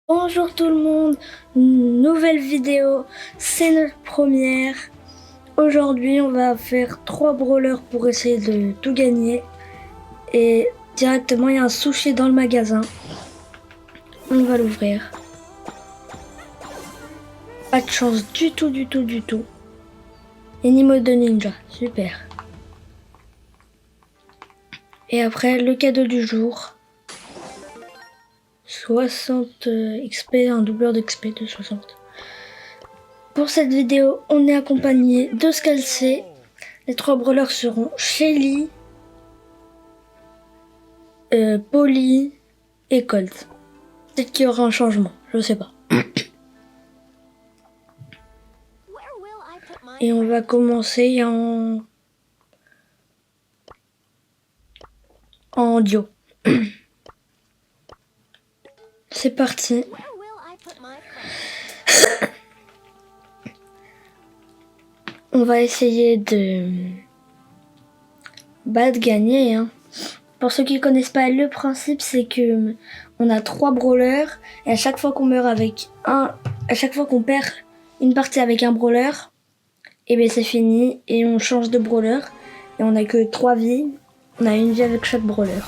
Bonjour tout le monde, nouvelle vidéo, c'est notre première. Aujourd'hui on va faire 3 brawlers pour essayer de tout gagner. Et directement il y a un sushi dans le magasin. On va l'ouvrir. Pas de chance du tout. Et ni mode de ninja, super. Et après le cadeau du jour. 60 XP, un doubleur d'XP de 60. Pour cette vidéo, on est accompagné de Scalcé. Les 3 brawlers seront Shelly, Polly et Colt. Peut-être qu'il y aura un changement, je sais pas. Et on va commencer en duo. C'est parti. On va essayer de gagner. Hein. Pour ceux qui connaissent pas, le principe c'est que on a 3 brawlers et à chaque fois qu'on meurt avec à chaque fois qu'on perd une partie avec un brawler, et ben c'est fini et on change de brawler et on a que 3 vies. On a une vie avec chaque brawler.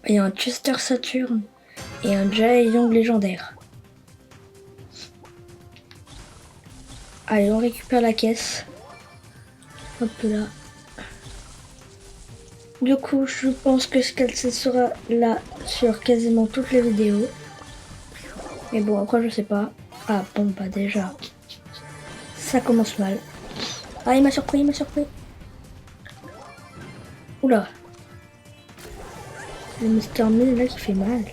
Il y a un Chester Saturn et un Jae Young légendaire. Allez, on récupère la caisse. Hop là. Du coup, je pense que Scalcé sera là sur quasiment toutes les vidéos. Mais bon, après, je sais pas. Ah, bon, bah déjà. Ça commence mal. Ah, il m'a surpris. Oula. Le Mr. Mill là qui fait mal.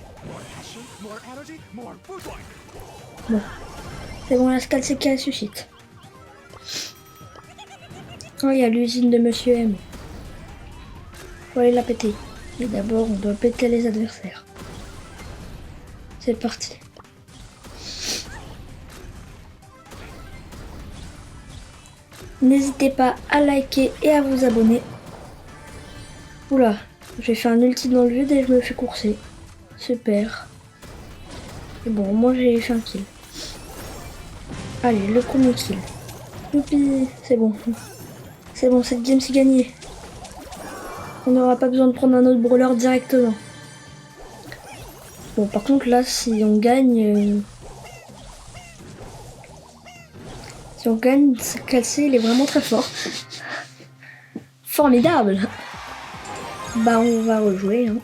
Bon. C'est bon, la Scalcé qui ressuscite. Oh, il y a l'usine de Monsieur M. Faut aller la péter. Et d'abord, on doit péter les adversaires. C'est parti. N'hésitez pas à liker et à vous abonner. Oula, j'ai fait un ulti dans le vide et je me fais courser. Super. Et bon, moi j'ai fait un kill. Allez, le premier kill. Youpi, c'est bon. C'est bon, cette game c'est gagné. On n'aura pas besoin de prendre un autre brawler directement. Bon, par contre là, si on gagne... Scalcé, il est vraiment très fort. Formidable. Bah, on va rejouer. Hein.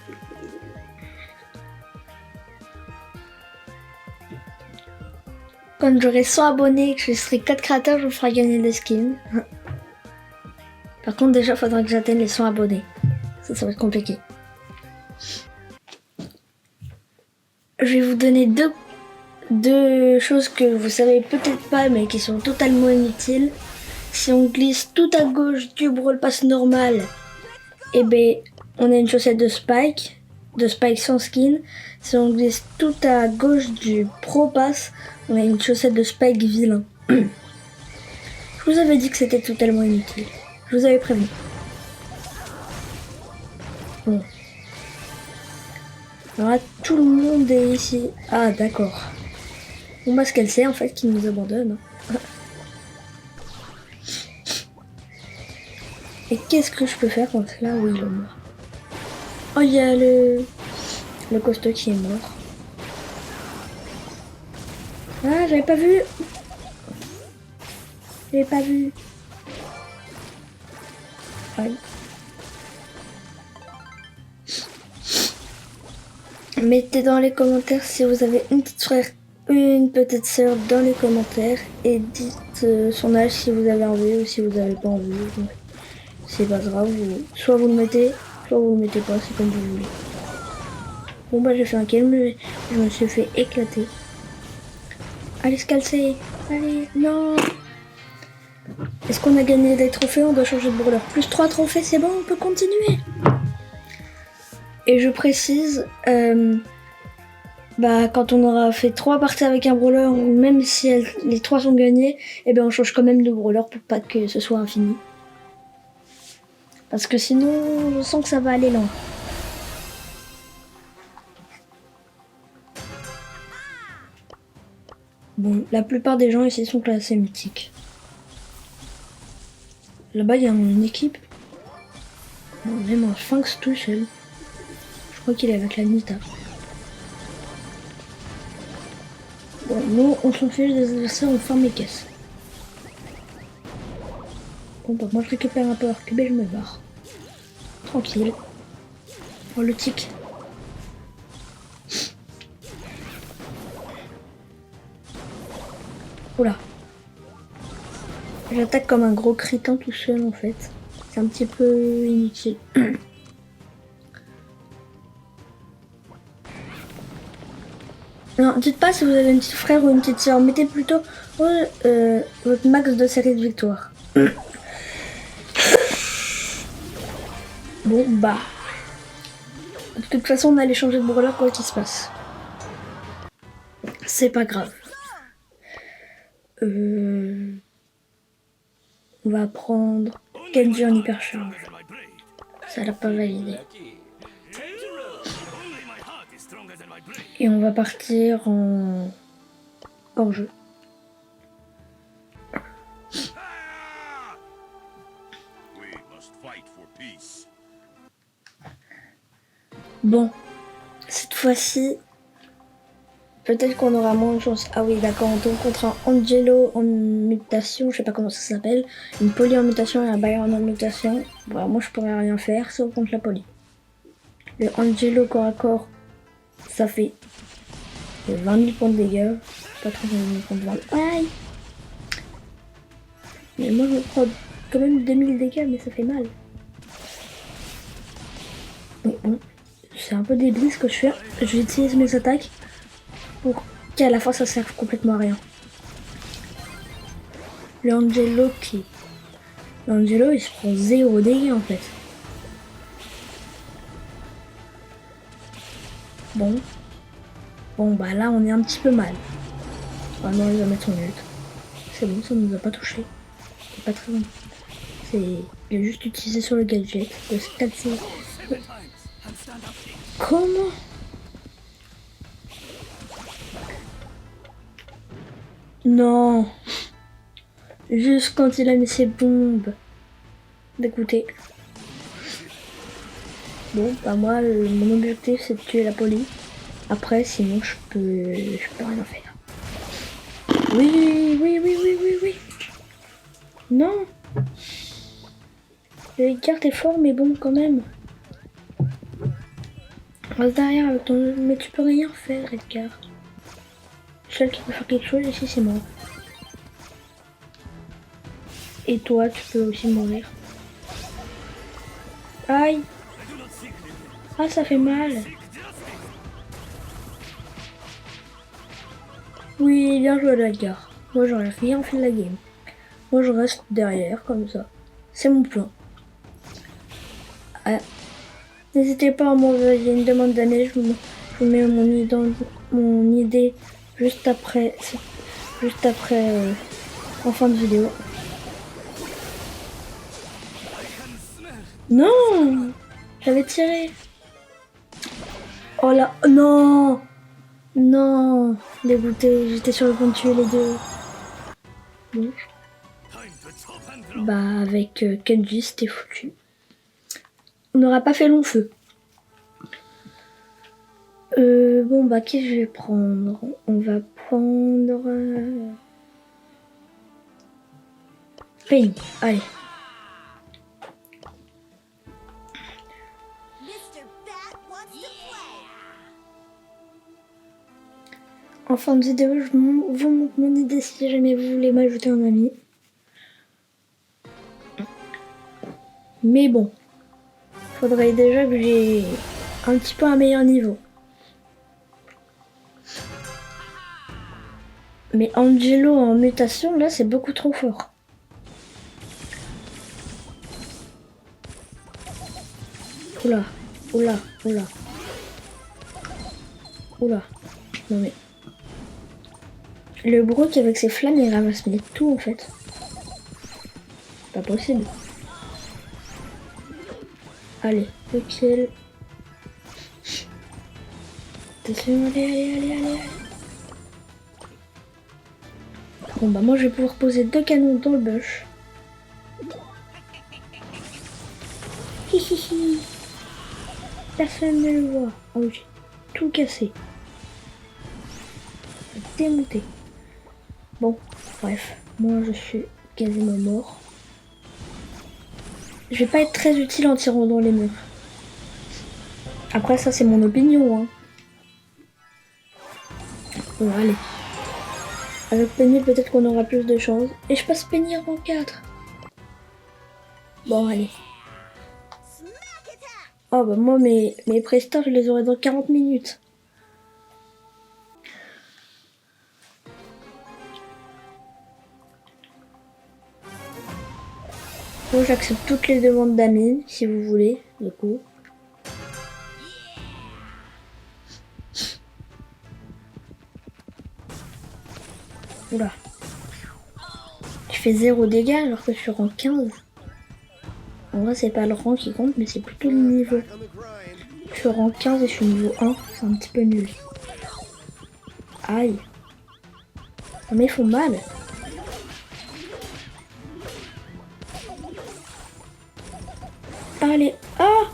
Quand j'aurai 100 abonnés et que je serai 4 créateurs, je vous ferai gagner des skins. Par contre, déjà, il faudra que j'atteigne les 100 abonnés. Ça va être compliqué. Je vais vous donner deux choses que vous savez peut-être pas, mais qui sont totalement inutiles. Si on glisse tout à gauche du Brawl Pass normal, et ben on a une chaussette de Spike sans skin. Si on glisse tout à gauche du Pro Pass, on a une chaussette de Spike vilain. Je vous avais dit que c'était totalement inutile. Je vous avais prévenu. Bon. Alors là, tout le monde est ici. Ah, d'accord. On va Scalcé en fait qui nous abandonne. Et qu'est-ce que je peux faire contre là où il est mort? Oh, il y a le costaud qui est mort. Ah, j'avais pas vu. Ouais. Mettez dans les commentaires si vous avez une petite frère, une petite soeur dans les commentaires et dites son âge si vous avez envie ou si vous n'avez pas envie. Donc, c'est pas grave, soit vous le mettez, soit vous le mettez pas, c'est comme vous voulez. Bon bah j'ai fait un kill mais je me suis fait éclater. Allez Scalcé, allez, non. Est-ce qu'on a gagné des trophées? On doit changer de brawler. Plus 3 trophées, c'est bon, on peut continuer. Et je précise, quand on aura fait 3 parties avec un brawler, même si les 3 sont gagnés, et ben on change quand même de brawler pour pas que ce soit infini. Parce que sinon, je sens que ça va aller loin. Bon, la plupart des gens ici sont classés mythiques. Là-bas, il y a une équipe. Bon, même un Sphinx tout seul. Je crois qu'il est avec la Nita. Bon, nous, on s'en fiche des adversaires, on ferme les caisses. Bon, bah, moi, je récupère un Power Cube et je me barre. Tranquille. Oh, le tic. Oula. J'attaque comme un gros crétin tout seul, en fait. C'est un petit peu inutile. Non, dites pas si vous avez un petit frère ou une petite soeur. Mettez plutôt votre max de série de victoires. Bon, bah. De toute façon, on allait changer de brawler quoi qu'il se passe. C'est pas grave. On va prendre Genji en hypercharge. Ça l'a pas validé. Et on va partir en hors-jeu. Bon, cette fois-ci, peut-être qu'on aura moins de chance. Ah oui, d'accord, on tombe contre un Angelo en mutation, je sais pas comment ça s'appelle. Une Polly en mutation et un Byron en mutation. Bon, moi je pourrais rien faire, sauf contre la Polly. Le Angelo corps à corps, ça fait 20 000 points de dégâts. Pas trop 20 000 points de dégâts. Aïe! Mais moi je prends quand même 2000 dégâts, mais ça fait mal. Bon. C'est un peu débile ce que je fais. Je vais utiliser mes attaques pour qu'à la fois ça serve complètement à rien. L'Angelo il se prend 0 dégâts en fait. Bon, bah là on est un petit peu mal. Vraiment il va mettre son ult. C'est bon, ça nous a pas touché. C'est pas très bon. Il a juste utilisé sur le gadget de se casser. Comment? Non. Juste quand il a mis ses bombes. D'écouter. Bon, bah moi, mon objectif c'est de tuer la Polly. Après, sinon je peux rien faire. Oui. Non. Le carte est fort, mais bon, quand même. Reste derrière avec ton... Mais tu peux rien faire, Edgar. Le seul qui peut faire quelque chose ici, c'est moi. Et toi, tu peux aussi mourir. Aïe. Ah, ça fait mal. Oui, bien joué, Edgar. Moi, j'aurais rien fait de la game. Moi, je reste derrière, comme ça. C'est mon plan. Ah. N'hésitez pas à m'envoyer une demande d'amis. Je vous mets mon idée juste après en fin de vidéo. Non, j'avais tiré. Oh là, non, dégoûté. J'étais sur le point de tuer les deux. Bon. Bah avec Kenji, c'était foutu. On n'aura pas fait long feu. Bon bah qui je vais prendre? On va prendre Penny. Allez. En fin de vidéo, je vous montre mon idée si jamais vous voulez m'ajouter un ami. Mais bon, faudrait déjà que j'ai un petit peu un meilleur niveau. Mais Angelo en mutation, là, c'est beaucoup trop fort. Oula. Non mais... Le Brook avec ses flammes, il ramasse mais tout en fait. Pas possible. Allez, le kill. Attention, allez. Bon bah moi je vais pouvoir poser 2 canons dans le bush. Hihihi. Personne ne le voit. Oh j'ai tout cassé. Démonté. Bon, bref. Moi je suis quasiment mort. Je vais pas être très utile en tirant dans les murs. Après ça c'est mon opinion hein. Bon allez. Avec Penny peut-être qu'on aura plus de chance. Et je passe Penny en 4. Bon allez. Oh bah moi mes prestats je les aurai dans 40 minutes. Moi j'accepte toutes les demandes d'amis si vous voulez du coup. Oula. Je fais 0 dégâts alors que je suis rang 15. En vrai c'est pas le rang qui compte mais c'est plutôt le niveau. Je suis rang 15 et je suis niveau 1, c'est un petit peu nul. Aïe. Mais ils font mal. Allez, ah!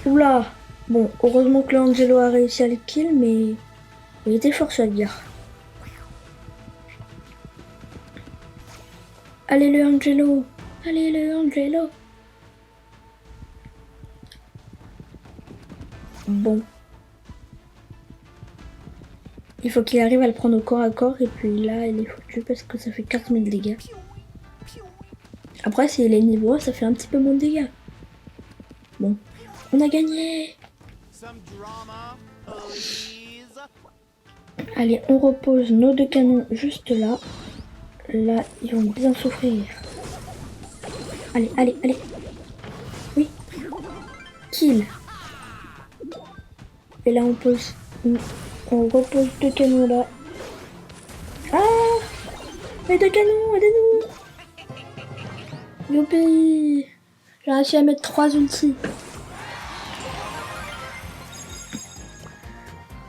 Oula! Bon, heureusement que le Angelo a réussi à le kill, mais il était fort ce gars. Allez le Angelo! Allez le Angelo! Bon. Il faut qu'il arrive à le prendre au corps à corps et puis là il est foutu parce que ça fait 4000 dégâts. Après si il est niveau 1 ça fait un petit peu moins de dégâts. Bon. On a gagné! Allez, on repose nos 2 canons juste là. Là, ils vont bien souffrir. Allez, allez, allez. Oui. Kill. Et là, on pose... On repose 2 canons là. Ah! Les 2 canons, aidez-nous! Youpi! J'ai réussi à mettre 3 ultis.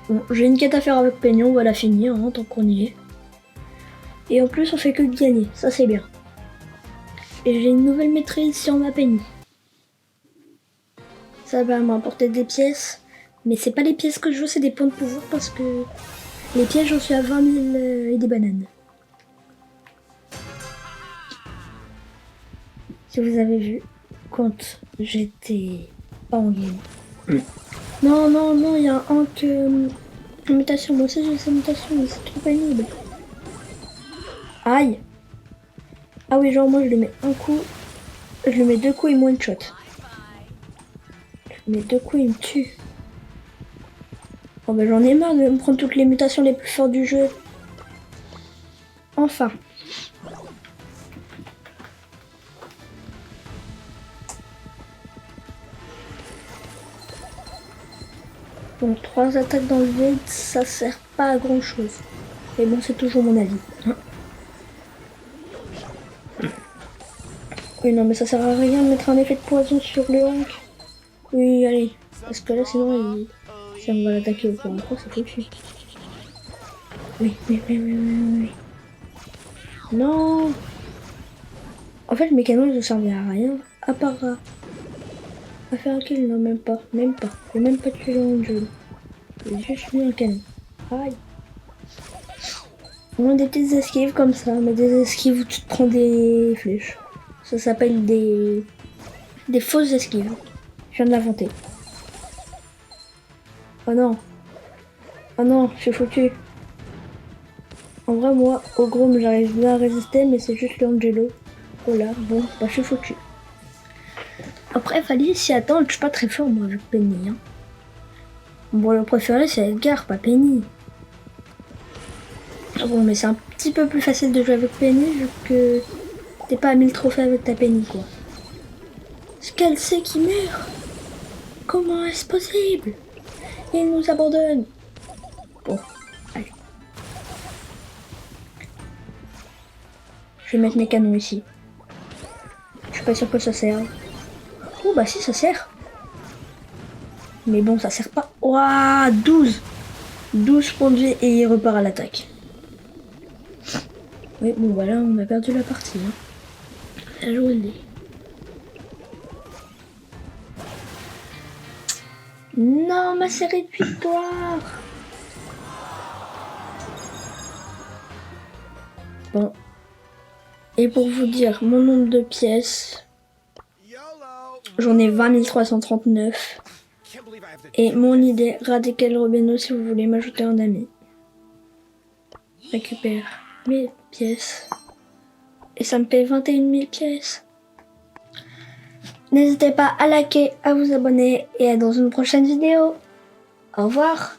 Bon, j'ai une quête à faire avec Peignon, on va la finir hein, tant qu'on y est. Et en plus on fait que gagner, ça c'est bien. Et j'ai une nouvelle maîtrise sur ma Penny. Ça va m'apporter des pièces, mais c'est pas les pièces que je veux, c'est des points de pouvoir parce que les pièces j'en suis à 20 000 et des bananes. Si vous avez vu, quand j'étais pas en game. Non, non, non, il y a un Hank mutation. Moi aussi j'ai cette mutation, mais c'est trop pénible. Aïe. Ah oui, genre moi je lui mets un coup. Je lui mets 2 coups et one shot. Je lui mets 2 coups et il me tue. Oh bah j'en ai marre de me prendre toutes les mutations les plus fortes du jeu. Enfin. Bon, 3 attaques dans le vide, ça sert pas à grand chose. Mais bon, c'est toujours mon avis. Hein. Oui, non, mais ça sert à rien de mettre un effet de poison sur le Hank. Oui, allez. Parce que là, sinon, si on va l'attaquer au point encore, c'est foutu. Oui, oui, oui, oui, oui, oui. Non. En fait, mes canons, ils ne servaient à rien. À part à faire un kill. Non, même pas. Même pas. J'ai même pas tué le jeu. J'ai juste mis un canon. Aïe. On a des petites esquives comme ça, mais des esquives où tu te prends des flèches. Ça s'appelle des fausses esquives. Je viens de l'inventer. Oh non. Oh non, je suis foutu. En vrai, moi, au gros, j'arrive bien à résister, mais c'est juste l'Angelo. Oh là, bon, bah je suis foutu. Après, fallait s'y attendre, je suis pas très fort, moi, avec Penny. Hein. Bon, le préféré, c'est Edgar, pas Penny. Bon, mais c'est un petit peu plus facile de jouer avec Penny, vu que t'es pas à 1000 trophées avec ta Penny, quoi. Ce qu'elle sait qui meurt. Comment est-ce possible? Il nous abandonne. Bon, allez. Je vais mettre mes canons ici. Je suis pas sûr que ça serve. Oh bah si, ça sert. Mais bon, ça sert pas. Ouah, 12. 12 points de vie et il repart à l'attaque. Oui, bon voilà, on a perdu la partie. Hein. La journée. Non, ma série de victoires. Bon. Et pour vous dire mon nombre de pièces, j'en ai 20 339. Et mon idée, Radical Robeno, si vous voulez m'ajouter un ami. Récupère mes pièces. Et ça me paie 21 000 pièces. N'hésitez pas à liker, à vous abonner et à dans une prochaine vidéo. Au revoir.